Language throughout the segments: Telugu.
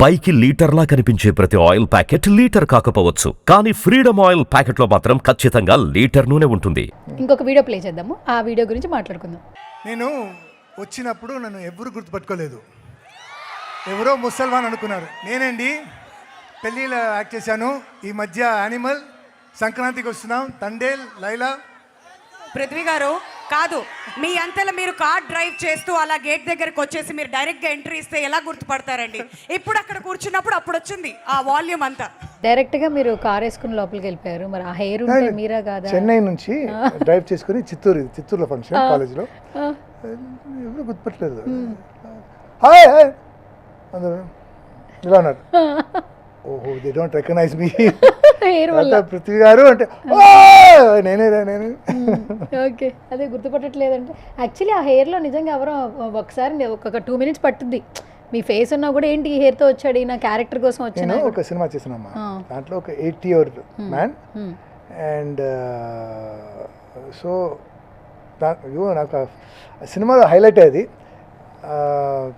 పైకి లీటర్లా కనిపించే ప్రతి ఆయిల్ ప్యాకెట్ లీటర్ కాకపోవచ్చు, కానీ ఫ్రీడమ్ ఆయిల్ ప్యాకెట్లో మాత్రం ఖచ్చితంగా లీటర్ నూనె ఉంటుంది. ఇంకొక వీడియో ప్లే చేద్దాము, ఆ వీడియో గురించి మాట్లాడుకుందాం. నేను వచ్చినప్పుడు నన్ను ఎవరు గుర్తుపట్టుకోలేదు, ఎవరో ముసల్మాన్ అనుకున్నారు. నేనండి పెళ్ళిలో యాక్ట్ చేశాను. ఈ మధ్య యానిమల్, సంక్రాంతికి వస్తున్నాం, తండేల్, లైలా. పృథ్వీ గారు కాదు, మీ అంతలో మీరు కార్ డ్రైవ్ చేస్తూ అలా గేట్ దగ్గరకు వచ్చేసి మీరు డైరెక్ట్గా ఎంట్రీ ఇస్తే ఎలా గుర్తుపడతారండి? ఇప్పుడు అక్కడ కూర్చున్నప్పుడు అప్పుడు వచ్చింది ఆ వాల్యూమ్ అంతా. డైరెక్ట్ గా మీరు కార్ వేసుకుని లోపలికి వెళ్ళిపోయారు. మరి ఆ హెయిర్ ఉంటే మీరా కాదా? చెన్నై నుంచి డ్రైవ్ చేసుకుని చిత్తూరులో ఫంక్షన్ కాలేజ్లో ఎవరు గుర్తుపట్టలేదు. హాయ్ హాయ్ అందరూ ఇలా ఉన్నారు. ఓహో, దే డోంట్ రికగ్నైజ్ మీ. పృథ్వీ గారు అంటే నేనే. ఓకే, అదే గుర్తుపట్టట్లేదంటే యాక్చువల్లీ ఆ హెయిర్లో నిజంగా ఎవరో ఒకసారి ఒక 2 minutes పట్టుద్ది. మీ ఫేస్ ఉన్నా కూడా ఏంటి ఈ హెయిర్తో వచ్చాడు నా క్యారెక్టర్ కోసం వచ్చాను. నేను ఒక సినిమా చేసినమ్మా, దాంట్లో ఒక 80-year మ్యాన్ అండ్ సో నాకు సినిమాలో హైలైట్ అయ్యేది,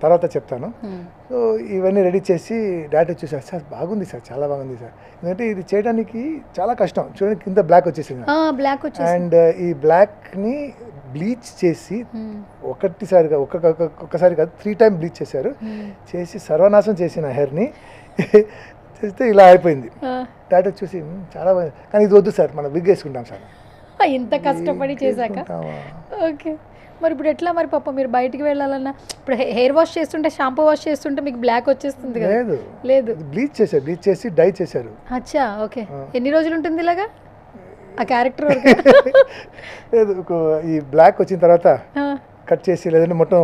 తర్వాత చెప్తాను. సో ఇవన్నీ రెడీ చేసి డైరెక్టర్ చూసారు, సార్ బాగుంది సార్, చాలా బాగుంది సార్, ఎందుకంటే ఇది చేయడానికి చాలా కష్టం. చూడండి కింద బ్లాక్ వచ్చేసింది, అండ్ ఈ బ్లాక్ని బ్లీచ్ చేసి ఒక్కసారి కాదు 3 times బ్లీచ్ చేశారు. చేసి సర్వనాశం చేసిన హెయిర్ని చేస్తే ఇలా అయిపోయింది. డైరెక్టర్ చూసి చాలా బాగుంది, కానీ ఇది వద్దు సార్, మనం విగ్ వేసుకుంటాం సార్. ఇంత కష్టపడి చేశాక ఓకే, మరి ఇప్పుడు ఎట్లా? మరి పాప మీరు బయటికి వెళ్ళాలన్నా ఇప్పుడు హెయిర్ వాష్ చేస్తుంటే, షాంపూ వాష్ చేస్తుంటే మీకు బ్లాక్ వచ్చేస్తుంది కదా? లేదు, బ్లీచ్ చేసి డై చేశారు. అచ్చా, ఓకే. ఎన్ని రోజులు ఉంటుంది ఇలాగా ఆ క్యారెక్టర్? లేదు, ఈ బ్లాక్ వచ్చిన తర్వాత కట్ చేసి, లేదంటే మొత్తం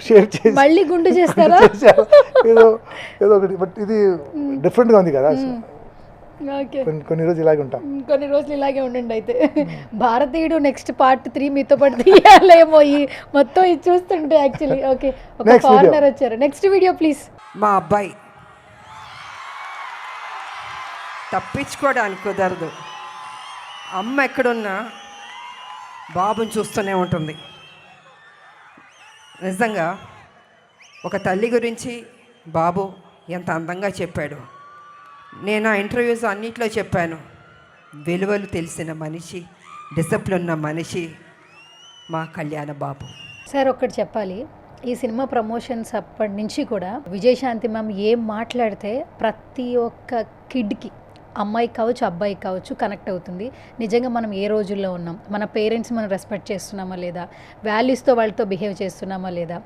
షేవ్ చేసి మళ్ళీ గుండు చేస్తారా? ఏదో ఒకటి, బట్ ఇది డిఫరెంట్గా ఉంది కదా. కొన్ని రోజులు ఇలాగే ఉంటాం, కొన్ని రోజులు ఇలాగే ఉండండి. అయితే భారతీయుడు నెక్స్ట్ part 3 మీతో పాటు తీయాలేమో ఈ మొత్తం ఇది చూస్తుంటే. యాక్చువల్లీ ఓకే, ఒక ఫారినర్ వచ్చారు. Next video please. మా అబ్బాయి తప్పించుకోవడానికి కుదరదు. అమ్మ ఎక్కడున్నా బాబుని చూస్తూనే ఉంటుంది. నిజంగా ఒక తల్లి గురించి బాబు ఎంత అందంగా చెప్పాడు. నేను ఆ ఇంటర్వ్యూస్ అన్నిట్లో చెప్పాను, విలువలు తెలిసిన మనిషి, డిసిప్లిన్ ఉన్న మనిషి మా కళ్యాణ బాబు. సార్ ఒక్కటి చెప్పాలి, ఈ సినిమా ప్రమోషన్స్ అప్పటి నుంచి కూడా విజయశాంతి మ్యామ్ ఏం మాట్లాడితే ప్రతి ఒక్క కిడ్కి, అమ్మాయి కావచ్చు అబ్బాయి కావచ్చు, కనెక్ట్ అవుతుంది. నిజంగా మనం ఏ రోజుల్లో ఉన్నాం, మన పేరెంట్స్ మనం రెస్పెక్ట్ చేస్తున్నామా లేదా, వాల్యూస్తో వాళ్ళతో బిహేవ్ చేస్తున్నామా లేదా,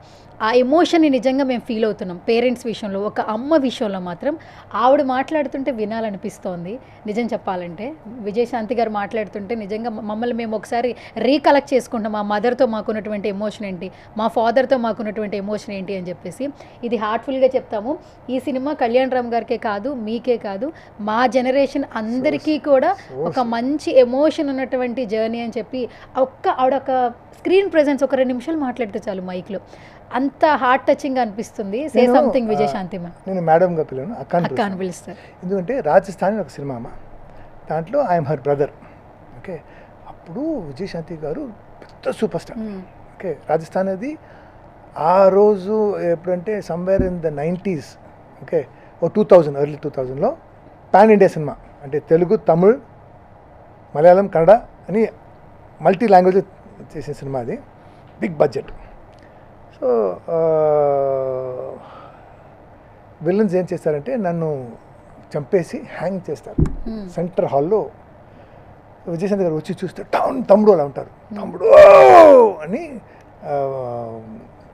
ఆ ఎమోషన్ని నిజంగా మేము ఫీల్ అవుతున్నాం. పేరెంట్స్ విషయంలో, ఒక అమ్మ విషయంలో మాత్రం ఆవిడ మాట్లాడుతుంటే వినాలనిపిస్తోంది. నిజం చెప్పాలంటే విజయశాంతి గారు మాట్లాడుతుంటే నిజంగా మమ్మల్ని మేము ఒకసారి రీకలెక్ట్ చేసుకుంటాం. మా మదర్తో మాకున్నటువంటి ఎమోషన్ ఏంటి, మా ఫాదర్తో మాకున్నటువంటి ఎమోషన్ ఏంటి అని చెప్పేసి. ఇది హార్ట్ఫుల్గా చెప్తాము. ఈ సినిమా కళ్యాణ్ రామ్ గారికే కాదు, మీకే కాదు, మా జనరేషన్ అందరికీ కూడా ఒక మంచి ఎమోషన్ ఉన్నటువంటి జర్నీ అని చెప్పి, ఆవిడ స్క్రీన్ ప్రెజెన్స్ ఒక 2 నిమిషాలు మాట్లాడితే చాలు మైక్లో, అంత హార్ట్ టచింగ్ అనిపిస్తుంది. సే సంథింగ్ విజయశాంతి మా. నేను మేడంగా పిల్లలు అక్క అని పిలుస్తారు. ఎందుకంటే రాజస్థాన్ ఒక సినిమా అమ్మ, దాంట్లో ఐఎమ్ హర్ బ్రదర్. ఓకే, అప్పుడు విజయశాంతి గారు పెద్ద సూపర్ స్టార్. ఓకే, రాజస్థాన్ అది ఆ రోజు ఎప్పుడంటే somewhere in the 90s, okay, 2000 early 2000లో పాన్ ఇండియా సినిమా, అంటే తెలుగు, తమిళ్, మలయాళం, కన్నడ అని మల్టీ లాంగ్వేజ్ చేసిన సినిమా. అది బిగ్ బడ్జెట్. సో విలన్స్ ఏం చేస్తారంటే నన్ను చంపేసి హ్యాంగ్ చేస్తారు సెంటర్ హాల్లో. విజయశాంతి గారు వచ్చి చూస్తే తమ్ముడు అలా ఉంటారు. తమ్ముడు అని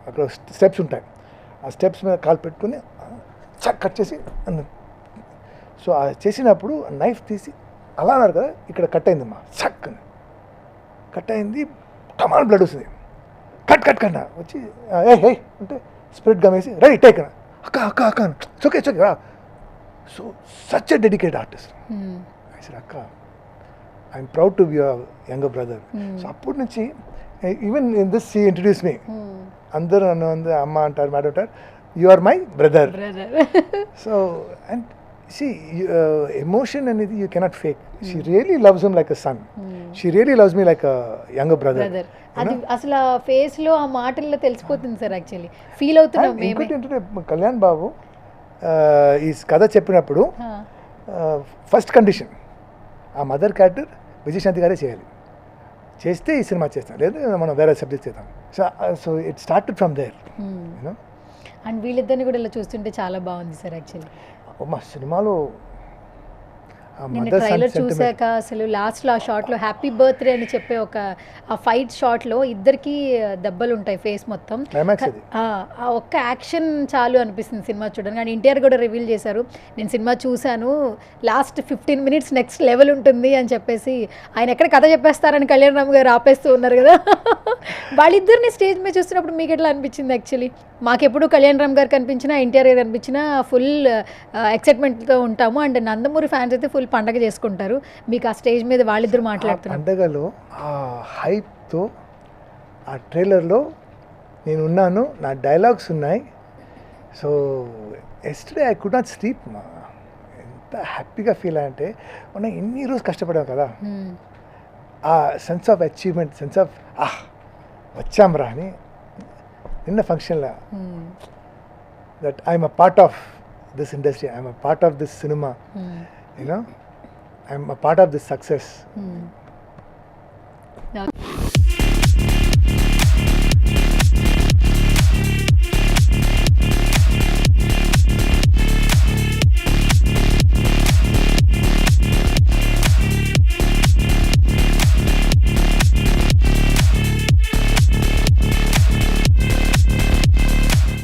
అక్కడ స్టెప్స్ ఉంటాయి, ఆ స్టెప్స్ మీద కాలు పెట్టుకుని చక్ కట్ చేసి అన్నారు. సో చేసినప్పుడు నైఫ్ తీసి అలా అన్నారు కదా, ఇక్కడ కట్ అయిందమ్మా, చక్ అని కట్ అయింది. టమాల్ బ్లడ్ వస్తుంది. కట్ వచ్చి ఏ అంటే స్ప్రెడ్ గమేసి రెడీ టేక్ అన్న, అక్క చొకే so such a dedicate artist. అక్క I'm proud to be your younger brother. So అప్పటి నుంచి even in this she introduce me. అందరూ నన్ను అమ్మ అంటారు, మేడం అంటారు, you are my brother. So and see emotion అనేది you cannot fake. She really loves him like a son. She really loves me like a younger brother. అది అసలు ఆ ఫేస్ లో, ఆ మాటల్లో తెలిసిపోతుంది సార్. యాక్చువల్లీ ఫీల్ అవుతున్నాం మేము. ఇంకోటి ఏంటంటే కళ్యాణ్ బాబు ఈ కథ చెప్పినప్పుడు ఫస్ట్ కండిషన్ ఆ మదర్ క్యారెక్టర్ విజయశాంతి గారే చేయాలి. చేస్తే ఈ సినిమా చేస్తాం, లేదా మనం వేరే సబ్జెక్ట్ చేద్దాం. So it started from there you know. And వీళ్ళిద్దరిని కూడా ఇలా చూస్తుంటే చాలా బాగుంది సార్ యాక్చువల్లీ. మా సినిమాలో నేను ట్రైలర్ చూశాక అసలు లాస్ట్లో ఆ షాట్లో హ్యాపీ బర్త్డే అని చెప్పే ఒక ఆ ఫైట్ షాట్లో ఇద్దరికి దెబ్బలు ఉంటాయి ఫేస్ మొత్తం. క్లైమాక్స్ అది. ఆ ఒక్క యాక్షన్ చాలు అనిపిస్తుంది సినిమా చూడడానికి. అండ్ ఎన్టీఆర్ కూడా రివీల్ చేశారు, నేను సినిమా చూశాను లాస్ట్ 15 minutes నెక్స్ట్ లెవెల్ ఉంటుంది అని చెప్పేసి. ఆయన ఎక్కడ కథ చెప్పేస్తారని కళ్యాణ్ రామ్ గారు ఆపేస్తూ ఉన్నారు కదా. వాళ్ళిద్దరిని స్టేజ్ మీద చూస్తున్నప్పుడు మీకు ఎట్లా అనిపించింది? యాక్చువల్లీ మాకెప్పుడు కళ్యాణ్ రామ్ గారు కనిపించినా, ఎన్టీఆర్ గారు కనిపించినా ఫుల్ ఎక్సైట్మెంట్తో ఉంటాము. అండ్ నందమూరి ఫ్యాన్స్ అయితే ఫుల్ పండగ చేసుకుంటారు. మీకు ఆ స్టేజ్ మీద వాళ్ళిద్దరు మాట్లాడుతున్నారు. పండగలో ఆ హైప్తో ఆ ట్రైలర్లో నేను ఉన్నాను, నా డైలాగ్స్ ఉన్నాయి. So yesterday I could not sleep. ఎంత హ్యాపీగా ఫీల్ అంటే మనం ఎన్ని రోజు కష్టపడాం కదా, ఆ sense of achievement, sense of వచ్చాం రా అని నిన్న ఫంక్షన్లో that I'm a part of this industry, I'm a part of this cinema, you know, I'm a part of this success.